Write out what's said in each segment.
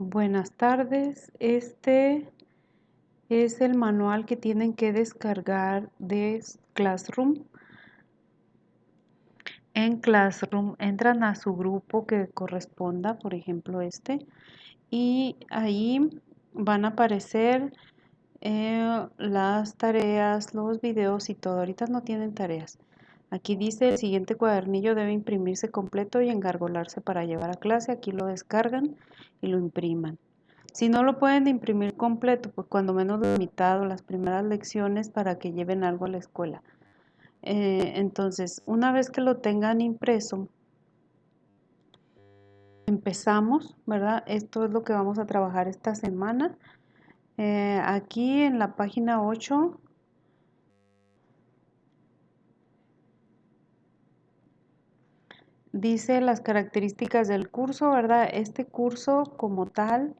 Buenas tardes, este es el manual que tienen que descargar de Classroom. En Classroom entran a su grupo que corresponda, por ejemplo y ahí van a aparecer las tareas, los videos y todo. Ahorita no tienen tareas. Aquí dice el siguiente cuadernillo debe imprimirse completo y engargolarse para llevar a clase. Aquí lo descargan y lo impriman. Si no lo pueden imprimir completo, pues cuando menos la mitad o las primeras lecciones para que lleven algo a la escuela. Entonces, una vez que lo tengan impreso, empezamos, ¿verdad? Esto es lo que vamos a trabajar esta semana. Aquí en la página 8 dice las características del curso, ¿verdad? Este curso como tal,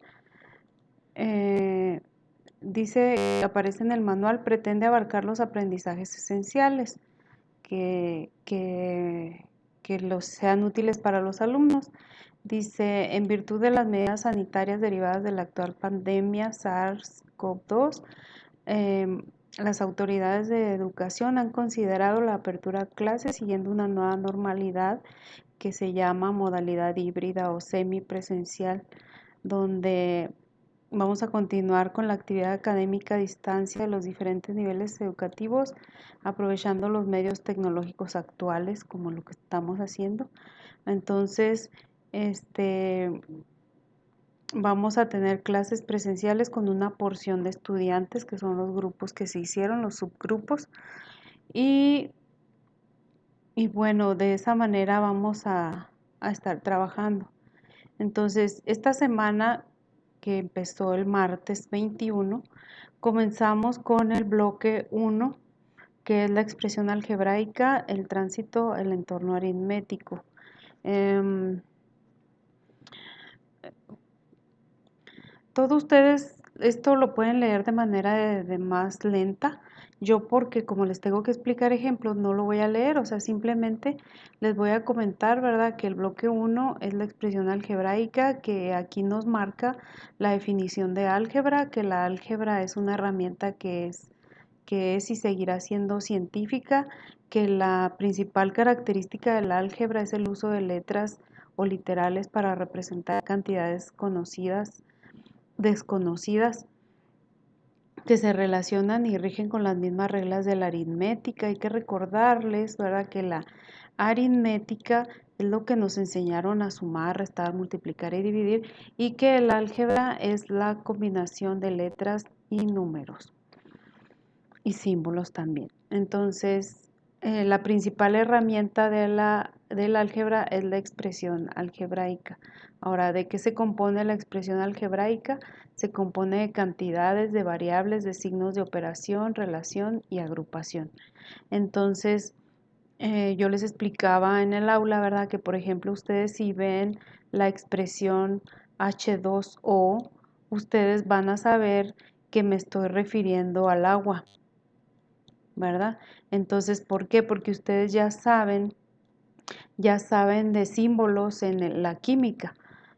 dice, aparece en el manual, pretende abarcar los aprendizajes esenciales que los sean útiles para los alumnos. Dice, en virtud de las medidas sanitarias derivadas de la actual pandemia SARS-CoV-2, las autoridades de educación han considerado la apertura a clases siguiendo una nueva normalidad que se llama modalidad híbrida o semipresencial, donde vamos a continuar con la actividad académica a distancia de los diferentes niveles educativos, aprovechando los medios tecnológicos actuales, como lo que estamos haciendo. Entonces, vamos a tener clases presenciales con una porción de estudiantes, que son los grupos que se hicieron, los subgrupos, y, bueno, de esa manera vamos a estar trabajando. Entonces, esta semana que empezó el martes 21, comenzamos con el bloque 1, que es la expresión algebraica, el tránsito, el entorno aritmético. Todos ustedes esto lo pueden leer de manera de más lenta. Yo porque como les tengo que explicar ejemplos, no lo voy a leer, o sea, simplemente les voy a comentar, ¿verdad? Que el bloque 1 es la expresión algebraica, que aquí nos marca la definición de álgebra, que la álgebra es una herramienta que es y seguirá siendo científica, que la principal característica del álgebra es el uso de letras o literales para representar cantidades desconocidas que se relacionan y rigen con las mismas reglas de la aritmética. Hay que recordarles, ¿verdad?, que la aritmética es lo que nos enseñaron a sumar, restar, multiplicar y dividir, y que el álgebra es la combinación de letras y números y símbolos también. Entonces, la principal herramienta del álgebra es la expresión algebraica. Ahora, ¿de qué se compone la expresión algebraica? Se compone de cantidades, de variables, de signos de operación, relación y agrupación. Entonces, yo les explicaba en el aula, ¿verdad? Que por ejemplo ustedes si ven la expresión H2O, ustedes van a saber que me estoy refiriendo al agua, ¿verdad? Entonces, ¿por qué? Porque ustedes ya saben de símbolos en la química,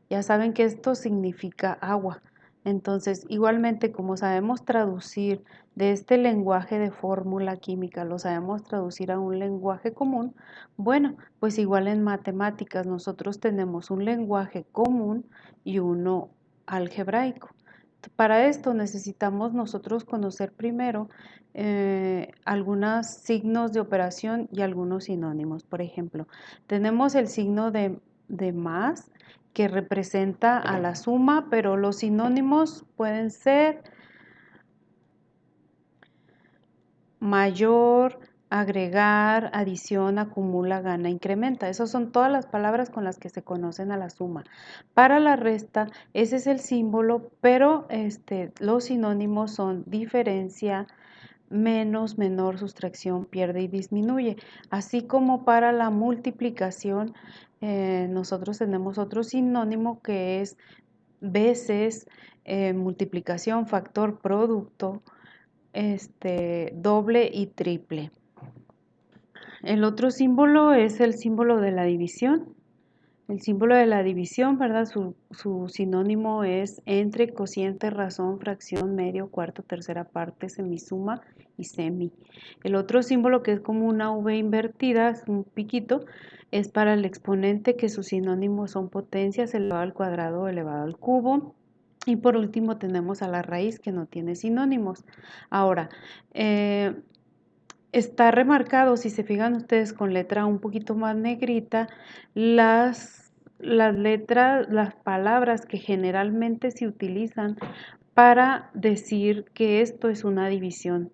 ya saben que esto significa agua. Entonces, igualmente, como sabemos traducir de este lenguaje de fórmula química, lo sabemos traducir a un lenguaje común, bueno, pues igual en matemáticas nosotros tenemos un lenguaje común y uno algebraico. Para esto necesitamos nosotros conocer primero algunos signos de operación y algunos sinónimos. Por ejemplo, tenemos el signo de más, que representa a la suma, pero los sinónimos pueden ser mayor, agregar, adición, acumula, gana, incrementa. Esas son todas las palabras con las que se conocen a la suma. Para la resta, ese es el símbolo, pero los sinónimos son diferencia, menos, menor, sustracción, pierde y disminuye. Así como para la multiplicación, nosotros tenemos otro sinónimo que es veces, multiplicación, factor, producto, doble y triple. El otro símbolo es el símbolo de la división, El símbolo de la división, ¿verdad? Su sinónimo es entre, cociente, razón, fracción, medio, cuarto, tercera parte, semisuma y semi. El otro símbolo, que es como una V invertida, es un piquito, es para el exponente, que sus sinónimos son potencias elevado al cuadrado elevado al cubo. Y por último tenemos a la raíz, que no tiene sinónimos. Ahora, está remarcado, si se fijan ustedes, con letra un poquito más negrita, las letras, las palabras que generalmente se utilizan para decir que esto es una división.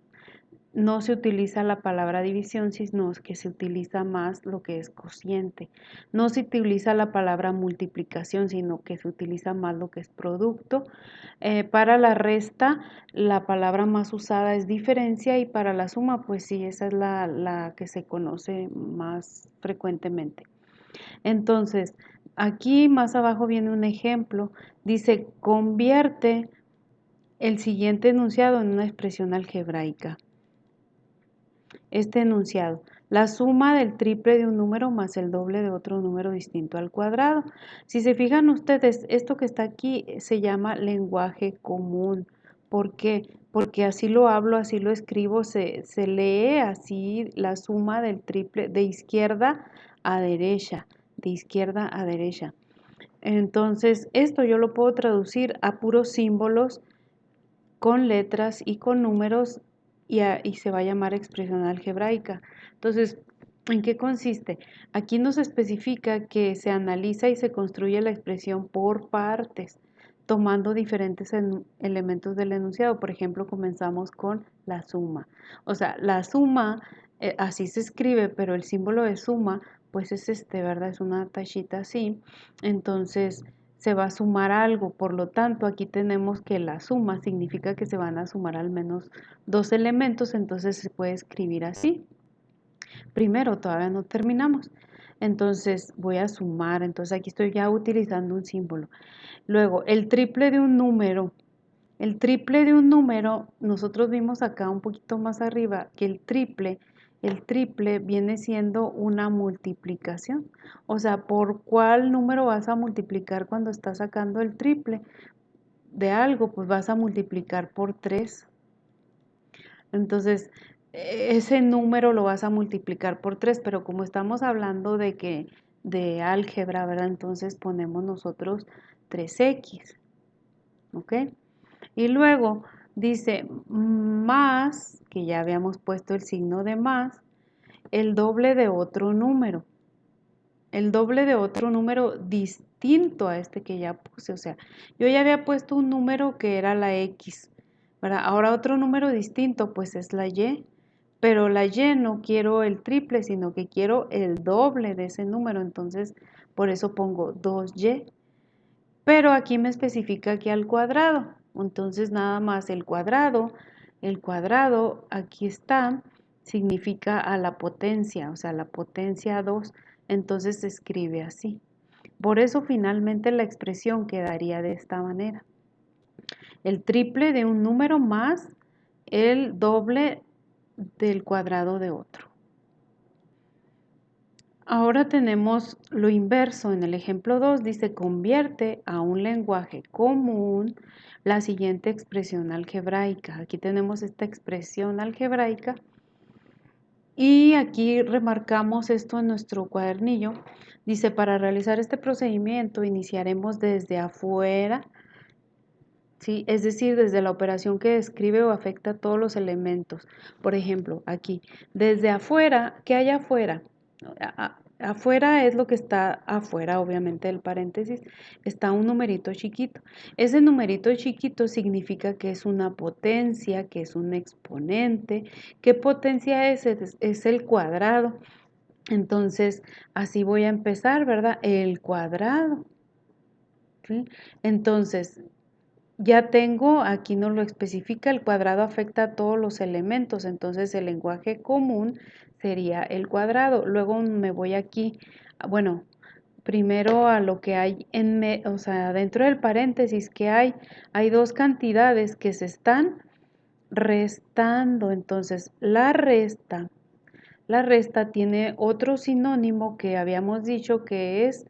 No se utiliza la palabra división, sino que se utiliza más lo que es cociente. No se utiliza la palabra multiplicación, sino que se utiliza más lo que es producto. Para la resta, la palabra más usada es diferencia, y para la suma, pues sí, esa es la que se conoce más frecuentemente. Entonces, aquí más abajo viene un ejemplo. Dice, convierte el siguiente enunciado en una expresión algebraica. Este enunciado: la suma del triple de un número más el doble de otro número distinto al cuadrado. Si se fijan ustedes, esto que está aquí se llama lenguaje común. ¿Por qué? Porque así lo hablo, así lo escribo, se lee así la suma del triple de izquierda a derecha, de izquierda a derecha. Entonces, esto yo lo puedo traducir a puros símbolos con letras y con números, y se va a llamar expresión algebraica. Entonces, ¿en qué consiste? Aquí nos especifica que se analiza y se construye la expresión por partes, tomando diferentes elementos del enunciado. Por ejemplo, comenzamos con la suma. O sea, la suma, así se escribe, pero el símbolo de suma, pues es ¿verdad? Es una tachita así. Entonces, se va a sumar algo, por lo tanto aquí tenemos que la suma significa que se van a sumar al menos dos elementos, entonces se puede escribir así. Primero, todavía no terminamos, entonces voy a sumar, entonces aquí estoy ya utilizando un símbolo. Luego, el triple de un número. El triple de un número, nosotros vimos acá un poquito más arriba que el triple viene siendo una multiplicación. O sea, ¿por cuál número vas a multiplicar cuando estás sacando el triple de algo? Pues vas a multiplicar por 3. Entonces, ese número lo vas a multiplicar por 3, pero como estamos hablando de álgebra, ¿verdad? Entonces ponemos nosotros 3x, ¿ok? Y luego dice más, que ya habíamos puesto el signo de más, el doble de otro número. El doble de otro número distinto a este que ya puse. O sea, yo ya había puesto un número que era la X, ¿verdad? Ahora otro número distinto, pues es la Y. Pero la Y no quiero el triple, sino que quiero el doble de ese número. Entonces, por eso pongo 2Y. Pero aquí me especifica que al cuadrado. Entonces nada más el cuadrado aquí está, significa a la potencia, o sea, la potencia 2, entonces se escribe así. Por eso finalmente la expresión quedaría de esta manera: el triple de un número más el doble del cuadrado de otro. Ahora tenemos lo inverso. En el ejemplo 2 dice, convierte a un lenguaje común la siguiente expresión algebraica. Aquí tenemos esta expresión algebraica y aquí remarcamos esto en nuestro cuadernillo. Dice, para realizar este procedimiento iniciaremos desde afuera, ¿sí? Es decir, desde la operación que describe o afecta a todos los elementos. Por ejemplo, aquí, desde afuera, ¿qué hay afuera? Afuera es lo que está afuera, obviamente, del paréntesis, está un numerito chiquito. Ese numerito chiquito significa que es una potencia, que es un exponente. ¿Qué potencia es? Es el cuadrado. Entonces, así voy a empezar, ¿verdad? El cuadrado, ¿sí? Entonces, ya tengo, aquí nos lo especifica, el cuadrado afecta a todos los elementos, entonces el lenguaje común sería el cuadrado. Luego me voy aquí, bueno, primero a lo que hay o sea, dentro del paréntesis que hay dos cantidades que se están restando, entonces la resta tiene otro sinónimo que habíamos dicho que es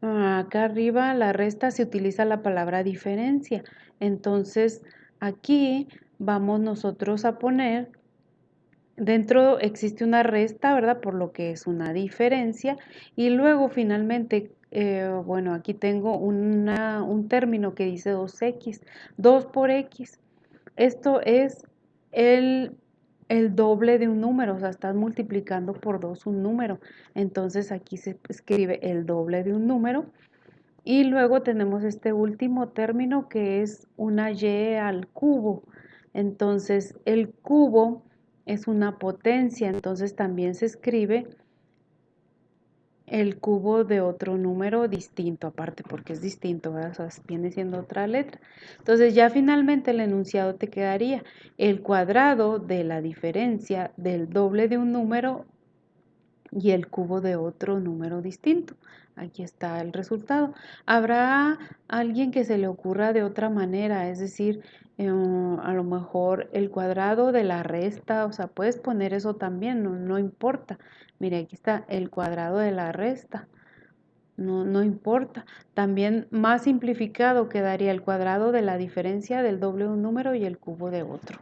Acá arriba la resta se utiliza la palabra diferencia. Entonces aquí vamos nosotros a poner, dentro existe una resta, ¿verdad? Por lo que es una diferencia. Y luego finalmente, bueno, aquí tengo un término que dice 2x, 2 por x. Esto es el, el doble de un número, o sea, estás multiplicando por 2 un número. Entonces aquí se escribe el doble de un número. Y luego tenemos este último término que es una y al cubo. Entonces el cubo es una potencia, entonces también se escribe el cubo de otro número distinto, aparte porque es distinto, ¿verdad? O sea, viene siendo otra letra. Entonces ya finalmente el enunciado te quedaría el cuadrado de la diferencia del doble de un número y el cubo de otro número distinto. Aquí está el resultado. Habrá alguien que se le ocurra de otra manera, es decir, a lo mejor el cuadrado de la resta, o sea, puedes poner eso también, no importa. Mire, aquí está el cuadrado de la resta. No importa. También más simplificado quedaría el cuadrado de la diferencia del doble de un número y el cubo de otro.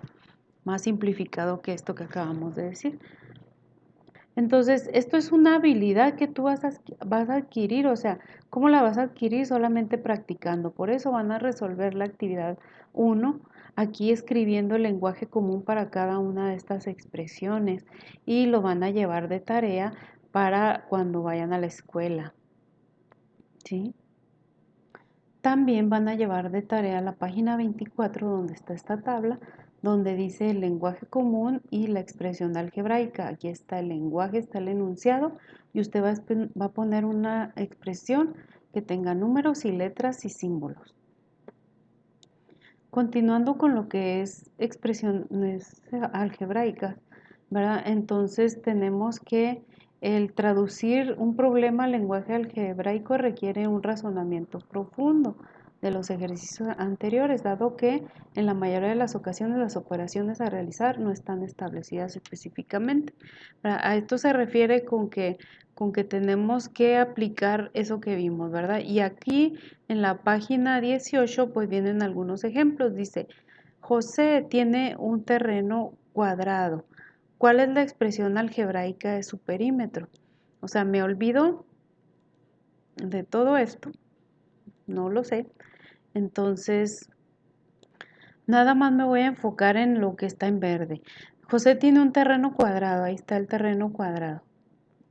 Más simplificado que esto que acabamos de decir. Entonces, esto es una habilidad que tú vas a adquirir, o sea, ¿cómo la vas a adquirir? Solamente practicando. Por eso van a resolver la actividad 1, aquí escribiendo el lenguaje común para cada una de estas expresiones y lo van a llevar de tarea para cuando vayan a la escuela, ¿sí? También van a llevar de tarea la página 24 donde está esta tabla, donde dice el lenguaje común y la expresión algebraica. Aquí está el lenguaje, está el enunciado y usted va a poner una expresión que tenga números y letras y símbolos. Continuando con lo que es expresiones algebraicas, ¿verdad? Entonces tenemos que el traducir un problema al lenguaje algebraico requiere un razonamiento profundo de los ejercicios anteriores, dado que en la mayoría de las ocasiones las operaciones a realizar no están establecidas específicamente. A esto se refiere con que tenemos que aplicar eso que vimos, ¿verdad? Y aquí en la página 18 pues vienen algunos ejemplos. Dice, José tiene un terreno cuadrado. ¿Cuál es la expresión algebraica de su perímetro? O sea, me olvido de todo esto, no lo sé. Entonces, nada más me voy a enfocar en lo que está en verde. José tiene un terreno cuadrado, ahí está el terreno cuadrado,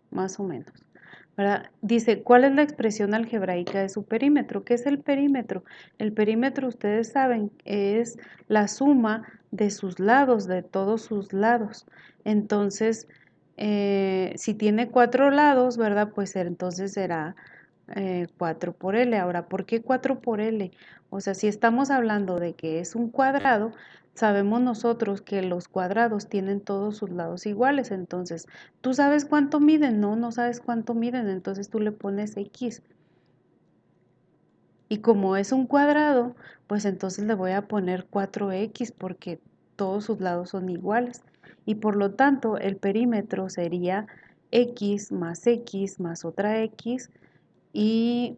más o menos. ¿Verdad? Dice, ¿cuál es la expresión algebraica de su perímetro? ¿Qué es el perímetro? El perímetro, ustedes saben, es la suma de sus lados, de todos sus lados. Entonces, si tiene 4 lados, ¿verdad? Pues entonces será 4 por L. Ahora, ¿por qué 4 por L? O sea, si estamos hablando de que es un cuadrado, sabemos nosotros que los cuadrados tienen todos sus lados iguales. Entonces, ¿tú sabes cuánto miden? No sabes cuánto miden. Entonces tú le pones X. Y como es un cuadrado, pues entonces le voy a poner 4X porque todos sus lados son iguales. Y por lo tanto, el perímetro sería X más otra X y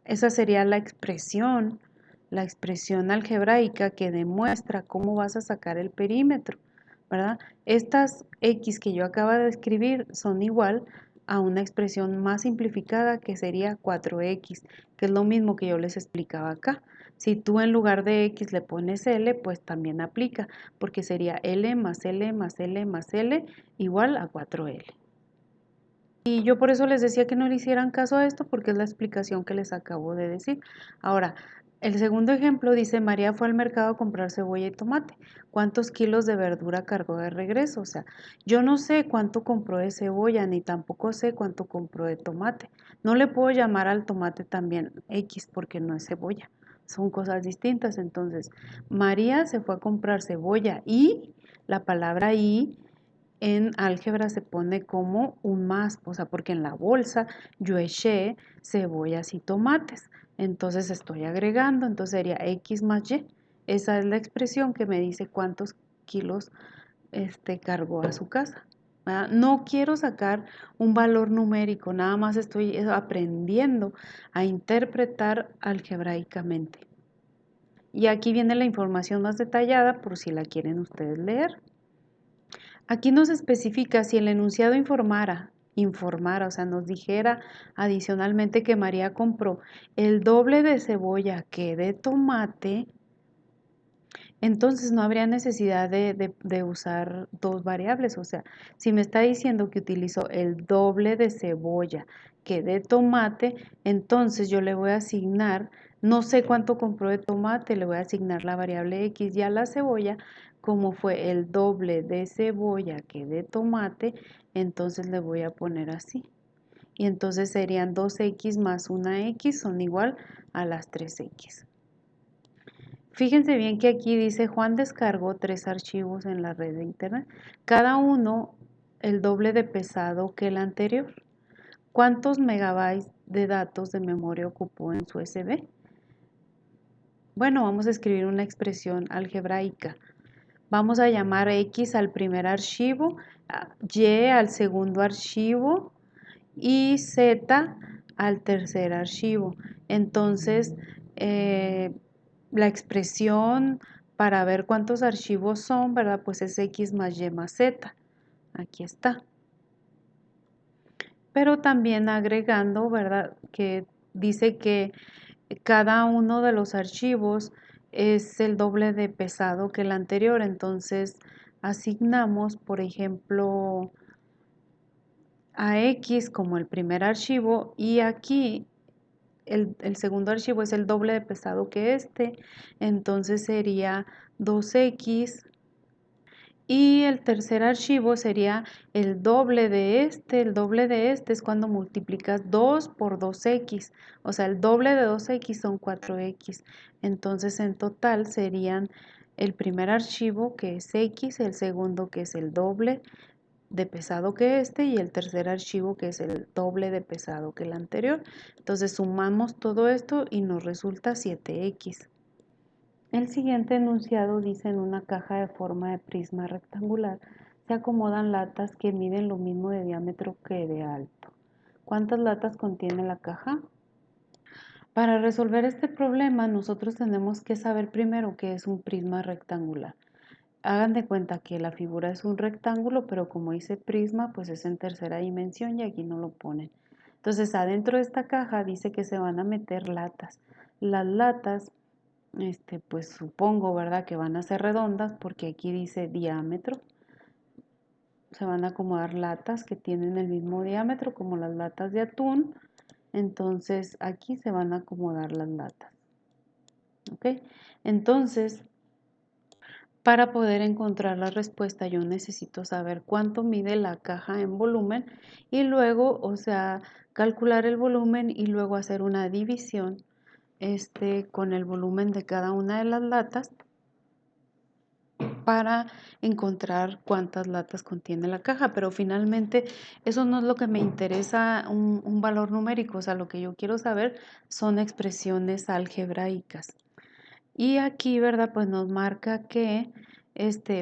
esa sería la expresión algebraica que demuestra cómo vas a sacar el perímetro, ¿verdad? Estas X que yo acabo de escribir son igual a una expresión más simplificada que sería 4X, que es lo mismo que yo les explicaba acá. Si tú en lugar de X le pones L, pues también aplica, porque sería L más L más L más L igual a 4L. Y yo por eso les decía que no le hicieran caso a esto porque es la explicación que les acabo de decir. Ahora, el segundo ejemplo dice, María fue al mercado a comprar cebolla y tomate. ¿Cuántos kilos de verdura cargó de regreso? O sea, yo no sé cuánto compró de cebolla ni tampoco sé cuánto compró de tomate. No le puedo llamar al tomate también X porque no es cebolla. Son cosas distintas. Entonces, María se fue a comprar cebolla y la palabra y en álgebra se pone como un más, o sea, porque en la bolsa yo eché cebollas y tomates, entonces estoy agregando, entonces sería X más Y. Esa es la expresión que me dice cuántos kilos cargó a su casa. ¿verdad? No quiero sacar un valor numérico, nada más estoy aprendiendo a interpretar algebraicamente. Y aquí viene la información más detallada por si la quieren ustedes leer. Aquí nos especifica si el enunciado informara, o sea, nos dijera adicionalmente que María compró el doble de cebolla que de tomate, entonces no habría necesidad de usar dos variables. O sea, si me está diciendo que utilizó el doble de cebolla que de tomate, entonces yo le voy a asignar, no sé cuánto compró de tomate, le voy a asignar la variable X, y a la cebolla, como fue el doble de cebolla que de tomate, entonces le voy a poner así. Y entonces serían 2X más una X son igual a las 3X. Fíjense bien que aquí dice Juan descargó 3 archivos en la red de internet, cada uno el doble de pesado que el anterior. ¿Cuántos megabytes de datos de memoria ocupó en su USB? Bueno, vamos a escribir una expresión algebraica. Vamos a llamar X al primer archivo, Y al segundo archivo y Z al tercer archivo. Entonces, la expresión para ver cuántos archivos son, ¿verdad? Pues es X más Y más Z. Aquí está. Pero también agregando, ¿verdad? Que dice que cada uno de los archivos es el doble de pesado que el anterior. Entonces, asignamos, por ejemplo, a X como el primer archivo y aquí el segundo archivo es el doble de pesado que este, entonces sería 2X y el tercer archivo sería el doble de este. El doble de este es cuando multiplicas 2 por 2X, o sea, el doble de 2X son 4X, entonces en total serían el primer archivo que es X, el segundo que es el doble de pesado que este y el tercer archivo que es el doble de pesado que el anterior. Entonces sumamos todo esto y nos resulta 7X. El siguiente enunciado dice: en una caja de forma de prisma rectangular se acomodan latas que miden lo mismo de diámetro que de alto. ¿Cuántas latas contiene la caja? Para resolver este problema nosotros tenemos que saber primero qué es un prisma rectangular. Hagan de cuenta que la figura es un rectángulo, pero como dice prisma, pues es en tercera dimensión y aquí no lo ponen. Entonces, adentro de esta caja dice que se van a meter latas. Las latas, pues supongo, ¿verdad?, que van a ser redondas porque aquí dice diámetro. Se van a acomodar latas que tienen el mismo diámetro como las latas de atún. Entonces, aquí se van a acomodar las latas. ¿Ok? Entonces, para poder encontrar la respuesta yo necesito saber cuánto mide la caja en volumen y luego, o sea, calcular el volumen y luego hacer una división con el volumen de cada una de las latas para encontrar cuántas latas contiene la caja. Pero finalmente eso no es lo que me interesa, un valor numérico, o sea, lo que yo quiero saber son expresiones algebraicas. Y aquí, ¿verdad? Pues nos marca que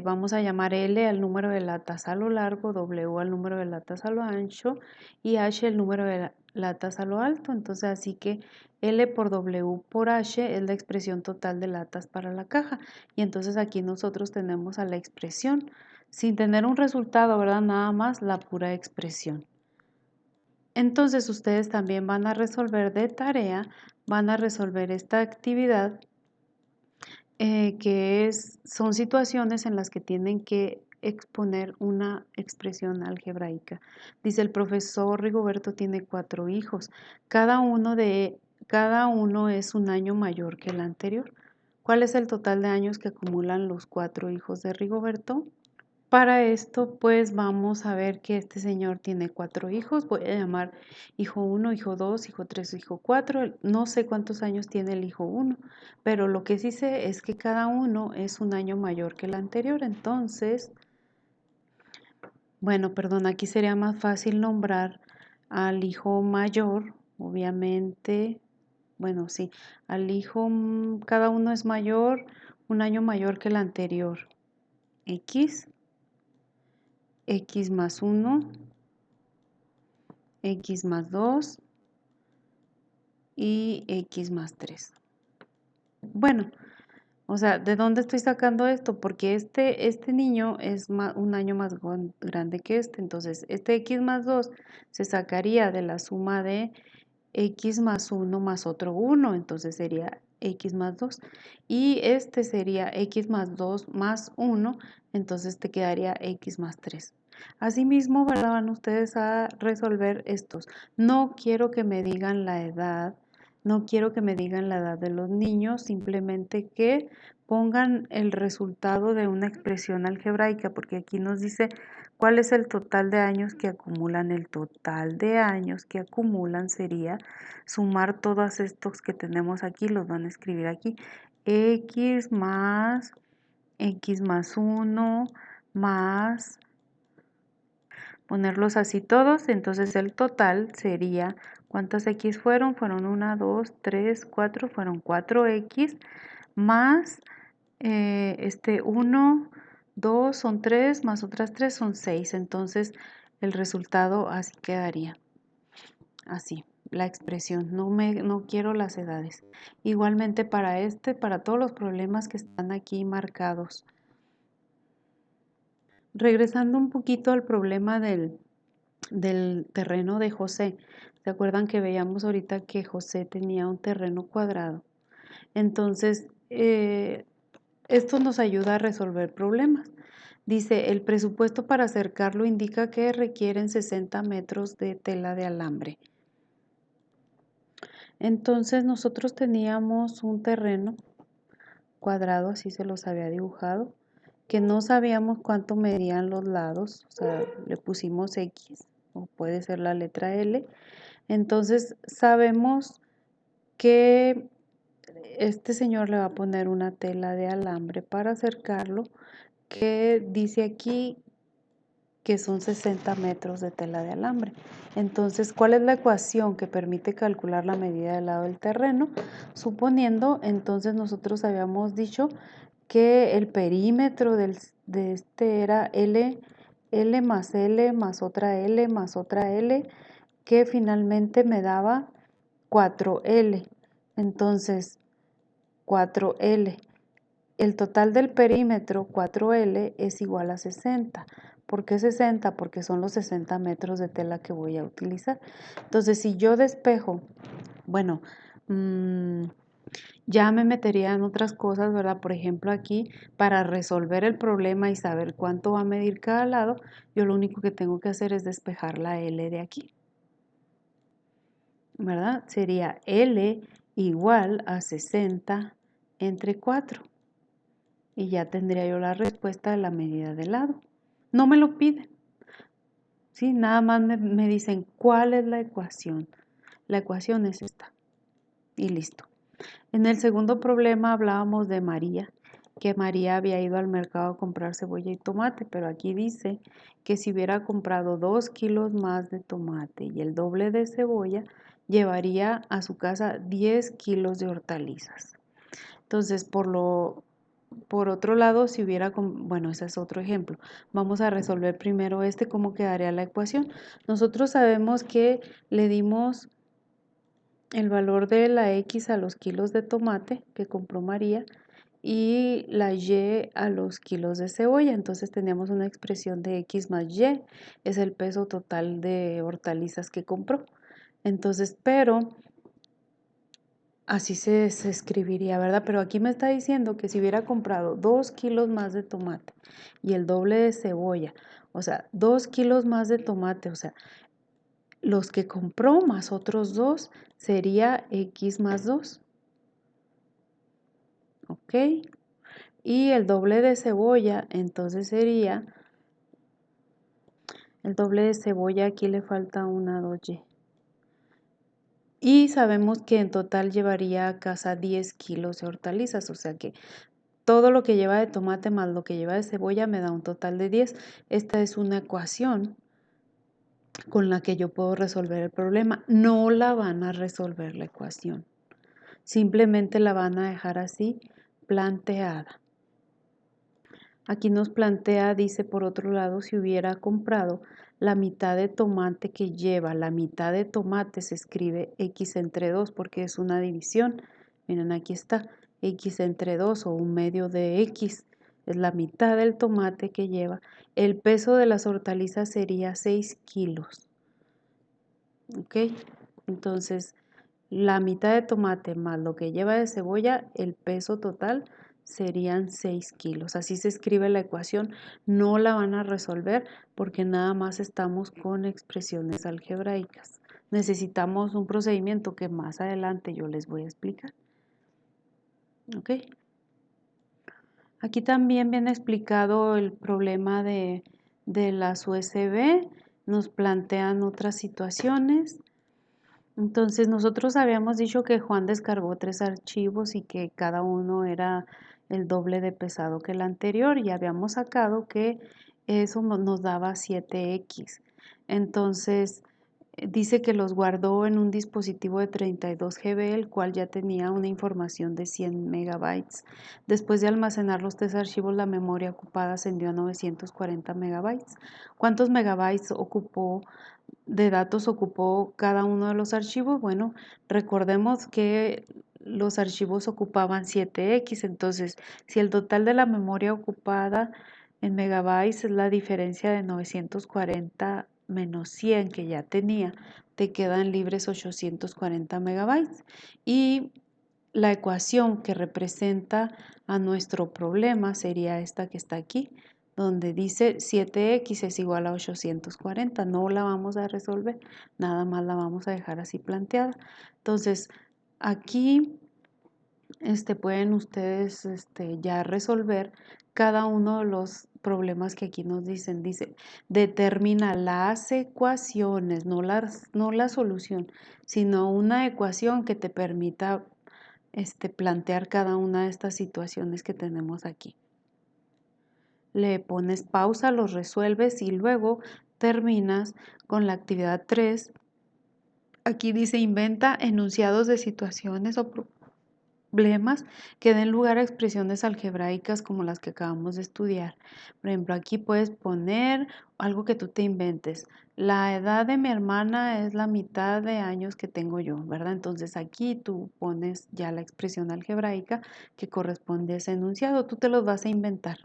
vamos a llamar L al número de latas a lo largo, W al número de latas a lo ancho y H el número de latas a lo alto. Entonces, así que L por W por H es la expresión total de latas para la caja. Y entonces aquí nosotros tenemos a la expresión, sin tener un resultado, ¿verdad? Nada más la pura expresión. Entonces, ustedes también van a resolver de tarea, van a resolver esta actividad son situaciones en las que tienen que exponer una expresión algebraica. Dice: el profesor Rigoberto tiene 4 hijos, cada uno es un año mayor que el anterior. ¿Cuál es el total de años que acumulan los 4 hijos de Rigoberto? Para esto, pues vamos a ver que este señor tiene 4 hijos. Voy a llamar hijo 1, hijo 2, hijo 3, hijo 4. No sé cuántos años tiene el hijo 1, pero lo que sí sé es que cada uno es un año mayor que el anterior. Entonces, bueno, perdón, aquí sería más fácil nombrar al hijo mayor, obviamente. Bueno, sí, al hijo, cada uno es mayor, un año mayor que el anterior. X. x más 1, x más 2 y x más 3. Bueno, o sea, ¿de dónde estoy sacando esto? Porque este niño es un año más grande que este, entonces este x más 2 se sacaría de la suma de x más 1 más otro 1, entonces sería x más 2. Y este sería x más 2 más 1, entonces te quedaría x más 3. Asimismo, ¿verdad? Van ustedes a resolver estos. No quiero que me digan la edad, no quiero que me digan la edad de los niños, simplemente que pongan el resultado de una expresión algebraica, porque aquí nos dice cuál es el total de años que acumulan. El total de años que acumulan sería sumar todos estos que tenemos aquí, los van a escribir aquí, x más 1 más, ponerlos así todos, entonces el total sería, ¿cuántas x fueron? Fueron 1, 2, 3, 4, fueron 4x más 1, 2 son 3, más otras 3 son 6, entonces el resultado así quedaría, así, la expresión, no quiero las edades. Igualmente para todos los problemas que están aquí marcados. Regresando un poquito al problema del terreno de José. ¿Se acuerdan que veíamos ahorita que José tenía un terreno cuadrado? Entonces, esto nos ayuda a resolver problemas. Dice, el presupuesto para acercarlo indica que requieren 60 metros de tela de alambre. Entonces, nosotros teníamos un terreno cuadrado, así se los había dibujado, que no sabíamos cuánto medían los lados, o sea, le pusimos X, o puede ser la letra L. Entonces, sabemos que este señor le va a poner una tela de alambre para acercarlo, que dice aquí que son 60 metros de tela de alambre. Entonces, ¿cuál es la ecuación que permite calcular la medida del lado del terreno? Suponiendo, entonces nosotros habíamos dicho que el perímetro de este era L más otra L más otra L, que finalmente me daba 4L. Entonces, 4L. El total del perímetro 4L es igual a 60. ¿Por qué 60? Porque son los 60 metros de tela que voy a utilizar. Entonces, si yo despejo, bueno, ya me metería en otras cosas, ¿verdad? Por ejemplo, aquí, para resolver el problema y saber cuánto va a medir cada lado, yo lo único que tengo que hacer es despejar la L de aquí, ¿verdad? Sería L igual a 60 entre 4. Y ya tendría yo la respuesta de la medida de lado. No me lo piden, ¿sí? Nada más me dicen cuál es la ecuación. La ecuación es esta. Y listo. En el segundo problema hablábamos de María, que María había ido al mercado a comprar cebolla y tomate, pero aquí dice que si hubiera comprado 2 kilos más de tomate y el doble de cebolla, llevaría a su casa 10 kilos de hortalizas. Entonces, por otro lado, si hubiera, bueno, ese es otro ejemplo. Vamos a resolver primero cómo quedaría la ecuación. Nosotros sabemos que le dimos el valor de la X a los kilos de tomate que compró María y la Y a los kilos de cebolla. Entonces teníamos una expresión de X más Y, es el peso total de hortalizas que compró. Entonces, pero así se escribiría, ¿verdad? Pero aquí me está diciendo que si hubiera comprado 2 kilos más de tomate y el doble de cebolla, o sea, 2 kilos más de tomate, o sea, los que compró más otros 2 sería X más 2. ¿Ok? Y el doble de cebolla, entonces sería, el doble de cebolla, aquí le falta una 2Y. Y sabemos que en total llevaría a casa 10 kilos de hortalizas, o sea que todo lo que lleva de tomate más lo que lleva de cebolla me da un total de 10. Esta es una ecuación con la que yo puedo resolver el problema. No la van a resolver la ecuación. Simplemente la van a dejar así planteada. Aquí nos plantea, dice por otro lado, si hubiera comprado la mitad de tomate que lleva, la mitad de tomate se escribe x entre 2 porque es una división. Miren, aquí está, x entre 2 o un medio de x, es la mitad del tomate que lleva. El peso de las hortalizas sería 6 kilos. ¿Ok? Entonces, la mitad de tomate más lo que lleva de cebolla, el peso total serían 6 kilos. Así se escribe la ecuación. No la van a resolver porque nada más estamos con expresiones algebraicas. Necesitamos un procedimiento que más adelante yo les voy a explicar. ¿Ok? Aquí también viene explicado el problema de las USB. Nos plantean otras situaciones. Entonces nosotros habíamos dicho que Juan descargó 3 archivos y que cada uno era el doble de pesado que el anterior y habíamos sacado que eso nos daba 7x. Entonces dice que los guardó en un dispositivo de 32 GB, el cual ya tenía una información de 100 megabytes. Después de almacenar los 3 archivos, la memoria ocupada ascendió a 940 megabytes. ¿Cuántos megabytes de datos ocupó cada uno de los archivos? Bueno, recordemos que los archivos ocupaban 7x, entonces si el total de la memoria ocupada en megabytes es la diferencia de 940 menos 100 que ya tenía, te quedan libres 840 megabytes. Y la ecuación que representa a nuestro problema sería esta que está aquí, donde dice 7x es igual a 840. No la vamos a resolver, nada más la vamos a dejar así planteada. Entonces, aquí pueden ustedes ya resolver cada uno de los problemas que aquí nos dicen. Dice, determina las ecuaciones, no la solución, sino una ecuación que te permita plantear cada una de estas situaciones que tenemos aquí. Le pones pausa, los resuelves y luego terminas con la actividad 3. Aquí dice inventa enunciados de situaciones o problemas que den lugar a expresiones algebraicas como las que acabamos de estudiar. Por ejemplo, aquí puedes poner algo que tú te inventes. La edad de mi hermana es la mitad de años que tengo yo, ¿verdad? Entonces aquí tú pones ya la expresión algebraica que corresponde a ese enunciado. Tú te los vas a inventar.